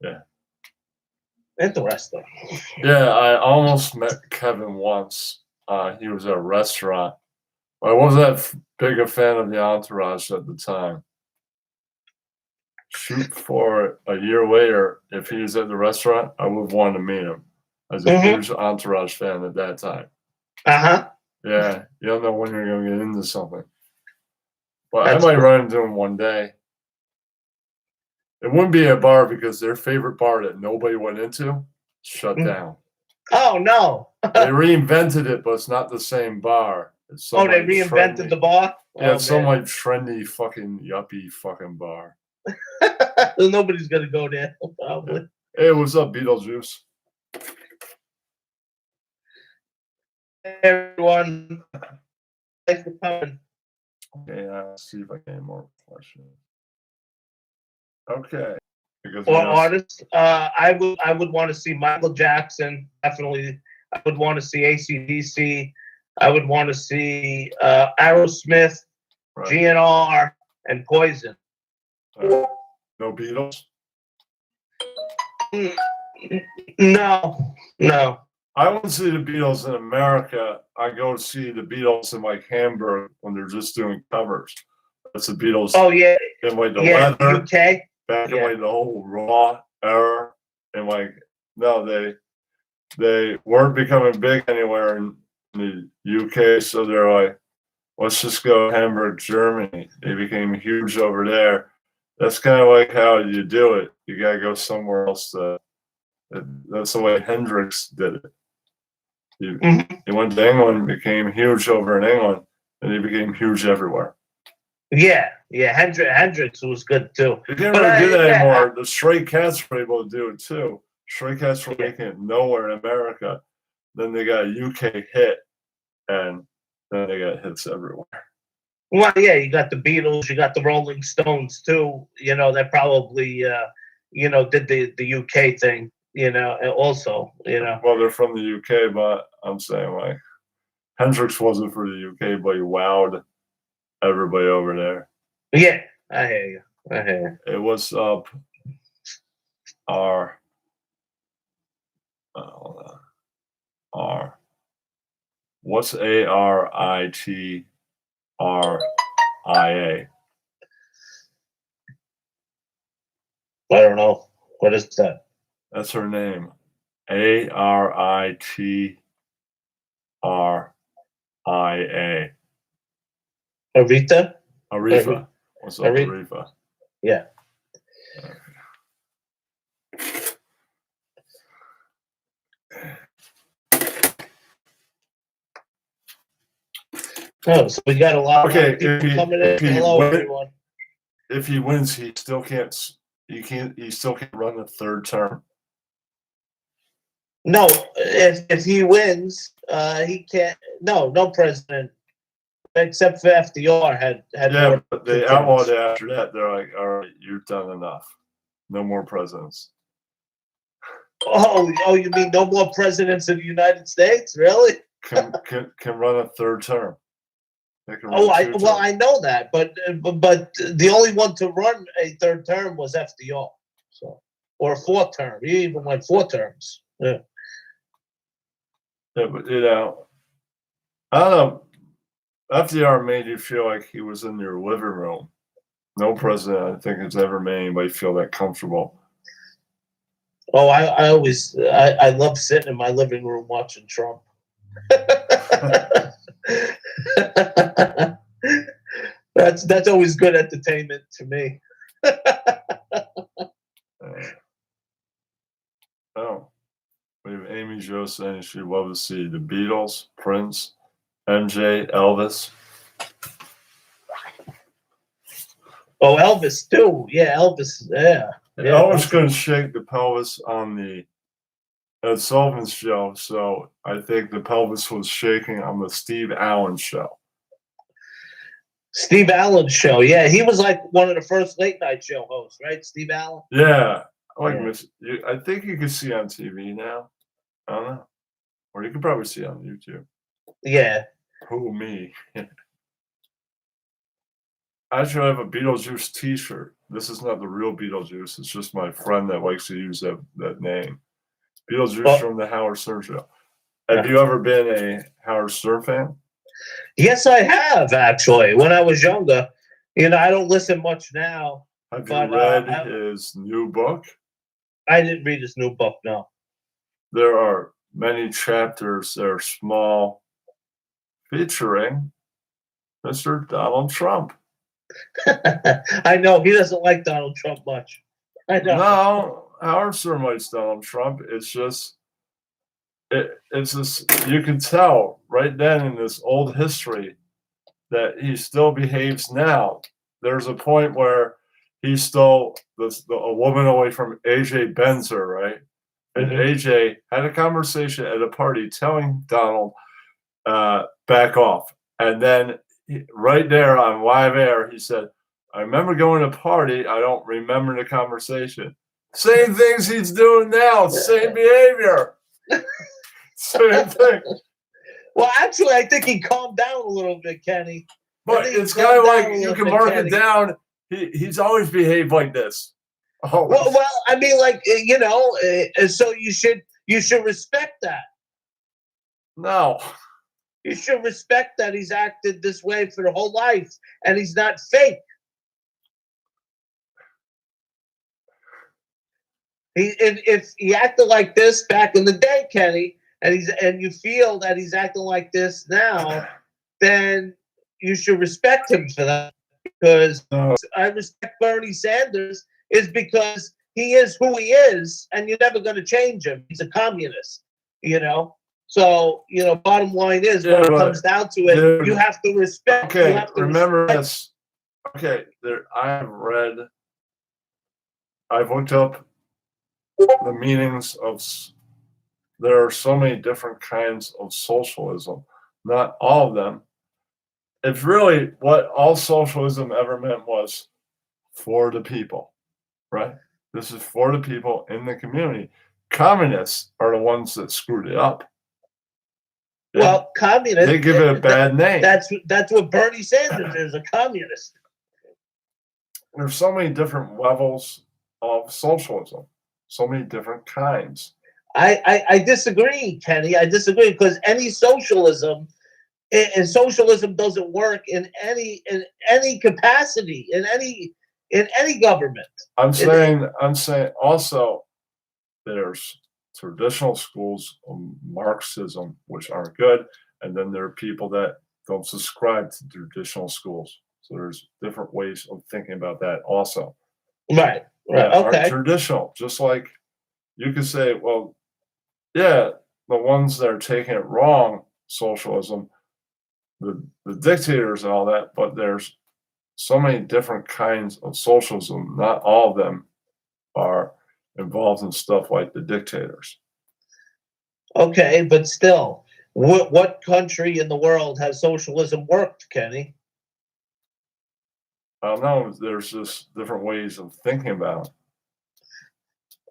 [SPEAKER 1] Yeah.
[SPEAKER 2] Interesting.
[SPEAKER 1] Yeah, I almost met Kevin once. He was at a restaurant. I wasn't that big a fan of the entourage at the time. Shoot for a year later, if he was at the restaurant, I would have wanted to meet him. I was a huge entourage fan at that time. Yeah, you don't know when you're going to get into something. But I might run into him one day. It wouldn't be a bar because their favorite bar that nobody went into shut down.
[SPEAKER 2] Oh, no.
[SPEAKER 1] They reinvented it, but it's not the same bar. It's
[SPEAKER 2] they reinvented the bar?
[SPEAKER 1] Yeah, it's some like trendy fucking yuppie fucking bar.
[SPEAKER 2] Nobody's going to go there, probably.
[SPEAKER 1] Hey, what's up, Beetlejuice?
[SPEAKER 2] Hey, everyone. Thanks for coming.
[SPEAKER 1] Okay, let's see if I get any more questions. Okay.
[SPEAKER 2] Or artists, I would want to see Michael Jackson. Definitely, I would want to see AC/DC. I would want to see Aerosmith, GNR, and Poison.
[SPEAKER 1] No Beatles?
[SPEAKER 2] No.
[SPEAKER 1] I wouldn't see the Beatles in America. I go see the Beatles in like Hamburg when they're just doing covers. That's the Beatles.
[SPEAKER 2] Oh yeah.
[SPEAKER 1] In like the leather.
[SPEAKER 2] UK.
[SPEAKER 1] Back in like the whole raw era, and like no, they weren't becoming big anywhere in the UK, so they're like, let's just go to Hamburg, Germany. They became huge over there. That's kind of like how you do it. You gotta go somewhere else. That's the way Hendrix did it. He went to England, became huge over in England, and he became huge everywhere.
[SPEAKER 2] Yeah. Hendrix was good too.
[SPEAKER 1] He didn't
[SPEAKER 2] But
[SPEAKER 1] really do that
[SPEAKER 2] yeah,
[SPEAKER 1] anymore. The Stray Cats were able to do it too. Stray Cats were
[SPEAKER 2] Yeah.
[SPEAKER 1] making it nowhere in America. Then they got a UK hit, and then they got hits everywhere.
[SPEAKER 2] Well, yeah, you got the Beatles, you got the Rolling Stones too. You know, that probably did the UK thing. You know, and also,
[SPEAKER 1] Well, they're from the UK, but I'm saying like Hendrix wasn't for the UK, but he wowed everybody over there.
[SPEAKER 2] Yeah, I hear you.
[SPEAKER 1] It was up R. R. What's ARITRIA?
[SPEAKER 2] I don't know. What is that?
[SPEAKER 1] That's her name. ARITRIA.
[SPEAKER 2] Aretha?
[SPEAKER 1] Aretha. What's up, Aretha?
[SPEAKER 2] Yeah. Oh, so we got a lot of people coming in. Hello, everyone.
[SPEAKER 1] If he wins, he still can't. He still can't run the third term.
[SPEAKER 2] No, if he wins, he can't. No president except for FDR had
[SPEAKER 1] Yeah, but they outlawed it after that. They're like, all right, you've done enough. No more presidents.
[SPEAKER 2] Oh, you mean no more presidents of the United States? Really?
[SPEAKER 1] Can run a third term.
[SPEAKER 2] I know that, but the only one to run a third term was FDR, or a fourth term. He even went 4 terms. Yeah.
[SPEAKER 1] Yeah, but I don't know. FDR made you feel like he was in your living room. No president, I think, has ever made anybody feel that comfortable.
[SPEAKER 2] Oh, I always I love sitting in my living room watching Trump. That's always good entertainment to me.
[SPEAKER 1] We have Amy Jo saying she'd love to see the Beatles, Prince, MJ, Elvis.
[SPEAKER 2] Oh, Elvis too. Yeah, Elvis. Yeah.
[SPEAKER 1] Elvis couldn't shake the pelvis on the Ed Sullivan show, so I think the pelvis was shaking on the Steve Allen show.
[SPEAKER 2] Steve Allen show. Yeah, he was like one of the first late night show hosts, right? Steve Allen.
[SPEAKER 1] Yeah, I think you can see on TV now. I don't know, or you can probably see on YouTube.
[SPEAKER 2] Yeah.
[SPEAKER 1] Who me? I should have a Beetlejuice T-shirt. This is not the real Beetlejuice. It's just my friend that likes to use that name. Beetlejuice from the Howard Stern show. Have you ever been a Howard Stern fan?
[SPEAKER 2] Yes, I have actually. When I was younger, I don't listen much now.
[SPEAKER 1] Have you read his new book?
[SPEAKER 2] I didn't read his new book. No.
[SPEAKER 1] There are many chapters that are small, featuring Mr. Donald Trump.
[SPEAKER 2] I know he doesn't like Donald Trump much. I know.
[SPEAKER 1] No, Howard Stern likes Donald Trump. It's just you can tell right then in this old history that he still behaves now. There's a point where he stole a woman away from AJ Benzer, right? And AJ had a conversation at a party telling Donald, back off. And then right there on live air, he said, I remember going to a party. I don't remember the conversation. Same things he's doing now. Same behavior. Same thing.
[SPEAKER 2] Well, actually, I think he calmed down a little bit, Kenny.
[SPEAKER 1] But it's kind of like you can mark it down. He's always behaved like this.
[SPEAKER 2] Well, I mean, like so you should respect that.
[SPEAKER 1] No.
[SPEAKER 2] You should respect that he's acted this way for the whole life, and he's not fake. If he acted like this back in the day, Kenny, and you feel that he's acting like this now, then you should respect him for that. Because I respect Bernie Sanders is because he is who he is, and you're never going to change him. He's a communist, So, bottom line is,
[SPEAKER 1] Yeah,
[SPEAKER 2] when it
[SPEAKER 1] but,
[SPEAKER 2] comes down to it,
[SPEAKER 1] dude,
[SPEAKER 2] you have to respect. You
[SPEAKER 1] okay,
[SPEAKER 2] have to
[SPEAKER 1] remember
[SPEAKER 2] respect.
[SPEAKER 1] this. Okay, I've looked up the meanings of. There are so many different kinds of socialism. Not all of them. It's really what all socialism ever meant was for the people, right? This is for the people in the community. Communists are the ones that screwed it up.
[SPEAKER 2] Well, communist.
[SPEAKER 1] They give it a bad name.
[SPEAKER 2] That's what Bernie Sanders is, a communist.
[SPEAKER 1] There's so many different levels of socialism, so many different kinds.
[SPEAKER 2] I disagree, Kenny. I disagree because any socialism, and socialism doesn't work in any capacity, in any government.
[SPEAKER 1] I'm saying also there's traditional schools of Marxism which aren't good, and then there are people that don't subscribe to traditional schools. So there's different ways of thinking about that also.
[SPEAKER 2] Right.
[SPEAKER 1] That aren't
[SPEAKER 2] Okay.
[SPEAKER 1] traditional. Just like you could say, well, yeah, the ones that are taking it wrong, socialism, the dictators and all that, but there's so many different kinds of socialism. Not all of them are involved in stuff like the dictators.
[SPEAKER 2] Okay, but still, what country in the world has socialism worked, Kenny?
[SPEAKER 1] I don't know. There's just different ways of thinking about it.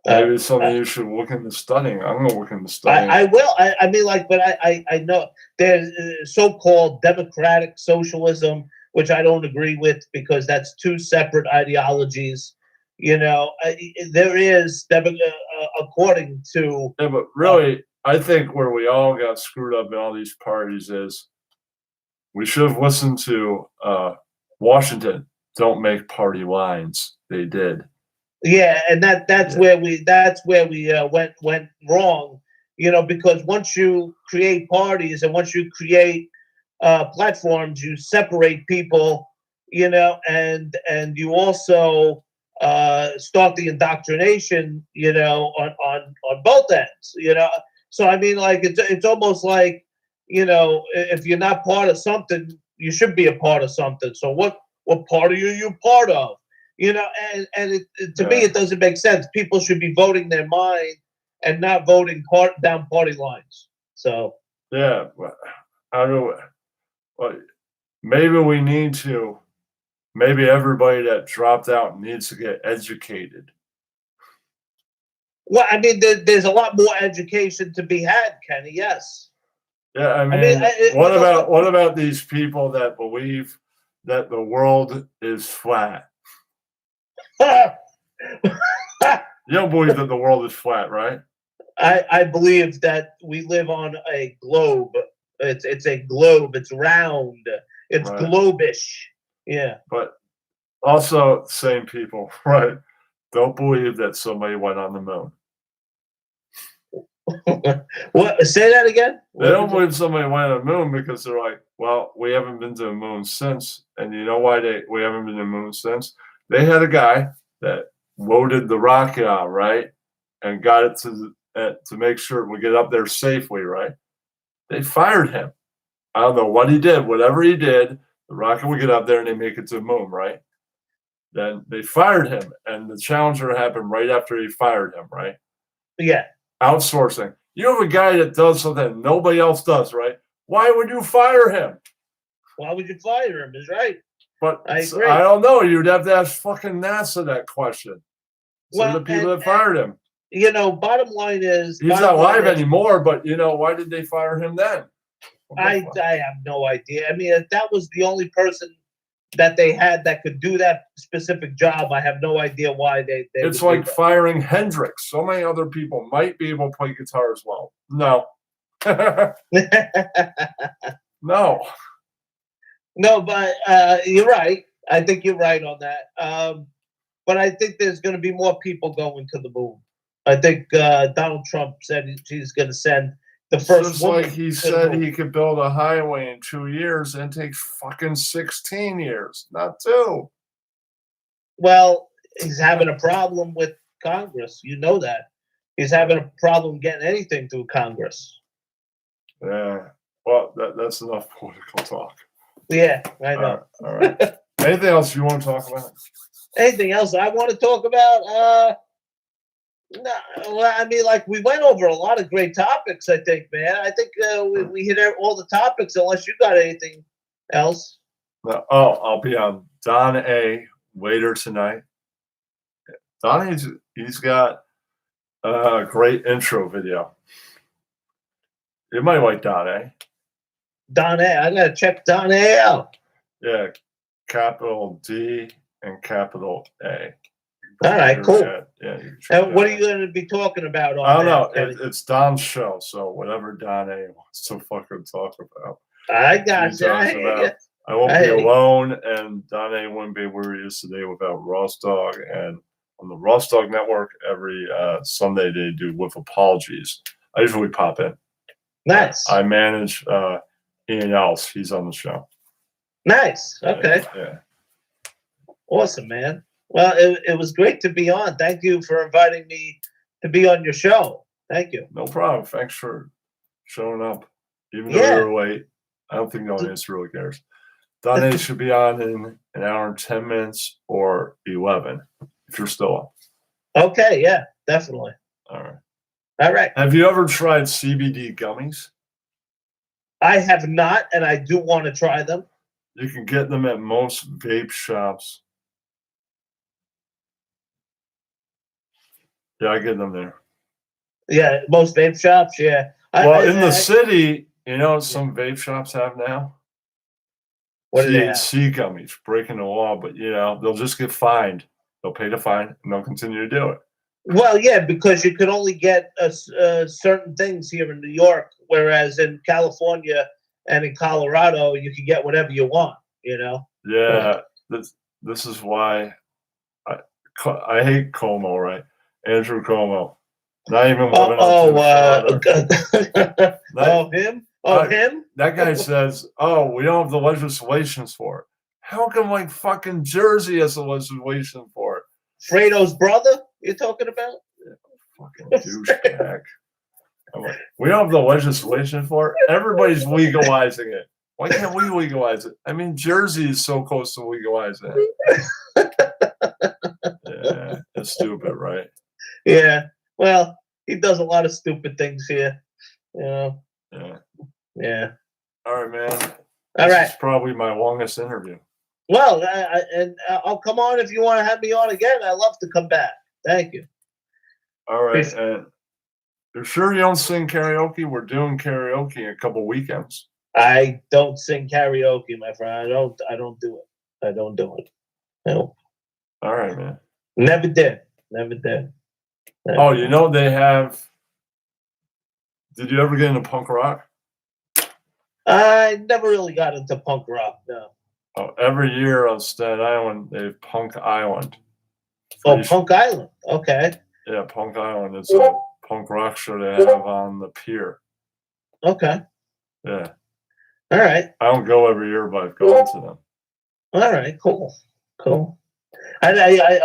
[SPEAKER 1] Maybe it's something you should look into studying. I'm gonna look into studying.
[SPEAKER 2] I will. I mean, but I know there's so-called democratic socialism, which I don't agree with because that's two separate ideologies. There is, according to.
[SPEAKER 1] Yeah, but really, I think where we all got screwed up in all these parties is we should have listened to Washington. Don't make party lines. They did.
[SPEAKER 2] Yeah, and that's where we went wrong. Because once you create parties and once you create platforms, you separate people. And you also start the indoctrination. On both ends. So I mean, like it's almost like if you're not part of something, you should be a part of something. So what party are you part of? To me, it doesn't make sense. People should be voting their mind and not voting down party lines. So
[SPEAKER 1] yeah, how do? Well, maybe we need to. Maybe everybody that dropped out needs to get educated.
[SPEAKER 2] Well, I mean, there's a lot more education to be had, Kenny. Yes.
[SPEAKER 1] Yeah, I mean, what about these people that believe that the world is flat? You don't believe that the world is flat, right?
[SPEAKER 2] I believe that we live on a globe. It's a globe. It's round. It's right. Globish. Yeah.
[SPEAKER 1] But also, same people, right? Don't believe that somebody went on the moon.
[SPEAKER 2] What? Say that again?
[SPEAKER 1] They don't believe somebody went on the moon because they're like, well, we haven't been to the moon since. And you know why we haven't been to the moon since? They had a guy that loaded the rocket out, right? And got it to make sure we get up there safely, right? They fired him. I don't know what he did. Whatever he did, the rocket would get up there and they make it to the moon, right? Then they fired him. And the Challenger happened right after he fired him, right?
[SPEAKER 2] Yeah.
[SPEAKER 1] Outsourcing. You have a guy that does something nobody else does, right? Why would you fire him?
[SPEAKER 2] Why would you fire him? Is right.
[SPEAKER 1] But I don't know. You'd have to ask fucking NASA that question. So the people that fired him.
[SPEAKER 2] Bottom line is
[SPEAKER 1] he's not alive anymore. But why did they fire him then?
[SPEAKER 2] I have no idea. I mean, if that was the only person that they had that could do that specific job, I have no idea why they
[SPEAKER 1] it's like firing Hendrix. So many other people might be able to play guitar as well. No.
[SPEAKER 2] No, but you're right. I think you're right on that. But I think there's going to be more people going to the moon. I think Donald Trump said he's going to send the first
[SPEAKER 1] just woman. Like he said he could build a highway in 2 years and it takes fucking 16 years, not 2.
[SPEAKER 2] Well, he's having a problem with Congress. You know that. He's having a problem getting anything through Congress.
[SPEAKER 1] Yeah. Well, that's enough political talk.
[SPEAKER 2] Yeah, I know.
[SPEAKER 1] All right. Anything else you want to talk about?
[SPEAKER 2] Anything else I want to talk about? No, well, I mean, like we went over a lot of great topics. I think, man. I think we hit all the topics. Unless you got anything else.
[SPEAKER 1] No, oh, I'll be on Don A later tonight. Don, he's got a great intro video. You might like Don A.
[SPEAKER 2] Don A. I gotta check Don A out.
[SPEAKER 1] Yeah, capital D and capital A.
[SPEAKER 2] All right, cool.
[SPEAKER 1] Yeah.
[SPEAKER 2] And what are you going to be talking about?
[SPEAKER 1] I don't know. It's Don's show, so whatever Don A wants to fucking talk about.
[SPEAKER 2] I got you.
[SPEAKER 1] I won't be alone, and Don A wouldn't be where he is today without Ross Dog. And on the Ross Dog Network, every Sunday they do With Apologies. I usually pop in.
[SPEAKER 2] Nice.
[SPEAKER 1] I manage Ian Ellis. He's on the show.
[SPEAKER 2] Nice. Okay.
[SPEAKER 1] Yeah.
[SPEAKER 2] Awesome, man. Well, it was great to be on. Thank you for inviting me to be on your show. Thank you.
[SPEAKER 1] No problem. Thanks for showing up. Even though you're late, I don't think the audience really cares. Don A should be on in an hour and 10 minutes or 11 if you're still on.
[SPEAKER 2] Okay, yeah, definitely.
[SPEAKER 1] All right.
[SPEAKER 2] All right.
[SPEAKER 1] Have you ever tried CBD gummies?
[SPEAKER 2] I have not, and I do want to try them.
[SPEAKER 1] You can get them at most vape shops. Yeah, I get them there.
[SPEAKER 2] Yeah, most vape shops, yeah.
[SPEAKER 1] Well, in the city, you know what some vape shops have now?
[SPEAKER 2] What do they have?
[SPEAKER 1] THC gummies, breaking the law, but you know, they'll just get fined. They'll pay the fine and they'll continue to do it.
[SPEAKER 2] Well, yeah, because you can only get certain things here in New York, whereas in California and in Colorado, you can get whatever you want, you know?
[SPEAKER 1] Yeah, this is why I hate Cuomo, right? Andrew Cuomo. Not even living
[SPEAKER 2] him? Him?
[SPEAKER 1] That guy says, "Oh, we don't have the legislations for it." How come like fucking Jersey has the legislation for it?
[SPEAKER 2] Fredo's brother? You're talking about?
[SPEAKER 1] Yeah, fucking douchebag. Like, we don't have the legislation for it. Everybody's legalizing it. Why can't we legalize it? I mean, Jersey is so close to legalizing it. Yeah, it's stupid, right?
[SPEAKER 2] Yeah. Well, he does a lot of stupid things here. You know? Yeah.
[SPEAKER 1] All right, man.
[SPEAKER 2] All right.
[SPEAKER 1] This is probably my longest interview.
[SPEAKER 2] Well, I'll come on if you want to have me on again. I'd love to come back. Thank you.
[SPEAKER 1] All right. And you're sure you don't sing karaoke? We're doing karaoke in a couple weekends.
[SPEAKER 2] I don't sing karaoke, my friend. I don't do it. I don't do it. No.
[SPEAKER 1] All right, man.
[SPEAKER 2] Never did.
[SPEAKER 1] Oh, you know they have. Did you ever get into punk rock?
[SPEAKER 2] I never really got into punk rock. No.
[SPEAKER 1] Oh, every year on Staten Island they have Punk Island.
[SPEAKER 2] Punk Island. Okay.
[SPEAKER 1] Yeah, Punk Island. It's a punk rock show they have on the pier.
[SPEAKER 2] Okay.
[SPEAKER 1] Yeah.
[SPEAKER 2] All right.
[SPEAKER 1] I don't go every year, but I've gone to them.
[SPEAKER 2] All right. Cool. I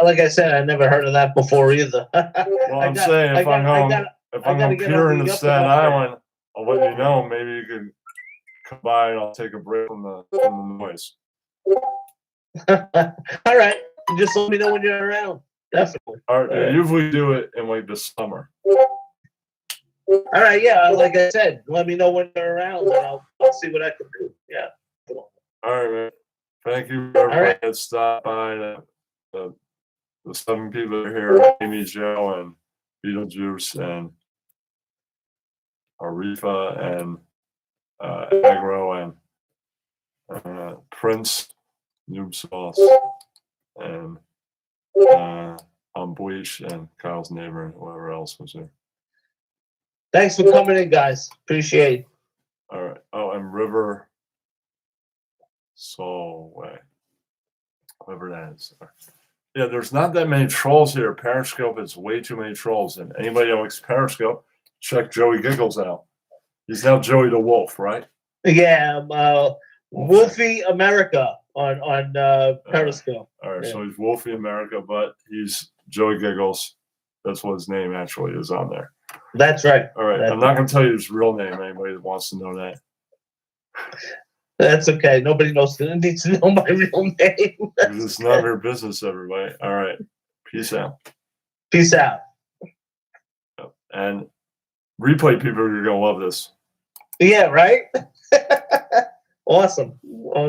[SPEAKER 2] like I said, I never heard of that before either.
[SPEAKER 1] Well, I'm saying if I'm on pier in the Staten Island, I'll let you know. Maybe you could come by and I'll take a break from the noise.
[SPEAKER 2] All right. Just let me know when you're around. Definitely.
[SPEAKER 1] All right. I usually do it in like the summer.
[SPEAKER 2] All right. Yeah. Like I said, let me know when you're around and I'll see what I can do. Yeah.
[SPEAKER 1] All right, man. Thank you for everybody that stopped by. The 7 people that are here: Amy, Joe, and Beetlejuice, and Arifa, and Agro, and Prince, Noob Sauce, and Bleach, and Kyle's neighbor, and whoever else was there.
[SPEAKER 2] Thanks for coming in, guys. Appreciate it.
[SPEAKER 1] All right. Oh, and River Solway, whoever that is. Yeah, there's not that many trolls here. Periscope is way too many trolls. And anybody that likes Periscope, check Joey Giggles out. He's now Joey the Wolf, right?
[SPEAKER 2] Yeah, Wolfie America on Periscope.
[SPEAKER 1] All right, so he's Wolfie America, but he's Joey Giggles. That's what his name actually is on there.
[SPEAKER 2] That's right.
[SPEAKER 1] All right. I'm not going to tell you his real name. Anybody that wants to know that.
[SPEAKER 2] That's okay. Nobody needs to know my real name.
[SPEAKER 1] Because it's none of your business, everybody. All right. Peace out.
[SPEAKER 2] Peace out.
[SPEAKER 1] And replay people are going to love this.
[SPEAKER 2] Yeah, right? Awesome. Awesome.